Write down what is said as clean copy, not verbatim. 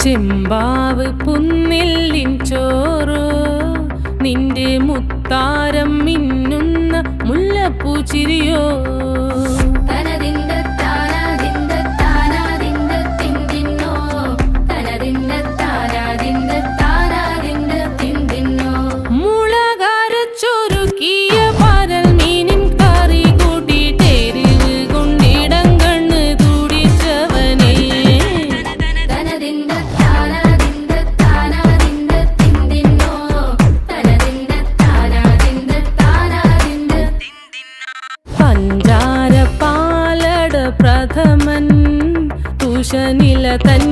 ചെമ്പാവ് പുന്നെല്ലിൻ ചോറോ നിന്റെ മുത്താരം മിന്നുന്ന മുല്ലപ്പൂച്ചിരിയോ പഞ്ചാര പാലട പ്രഥമൻ തുഷനില തൻ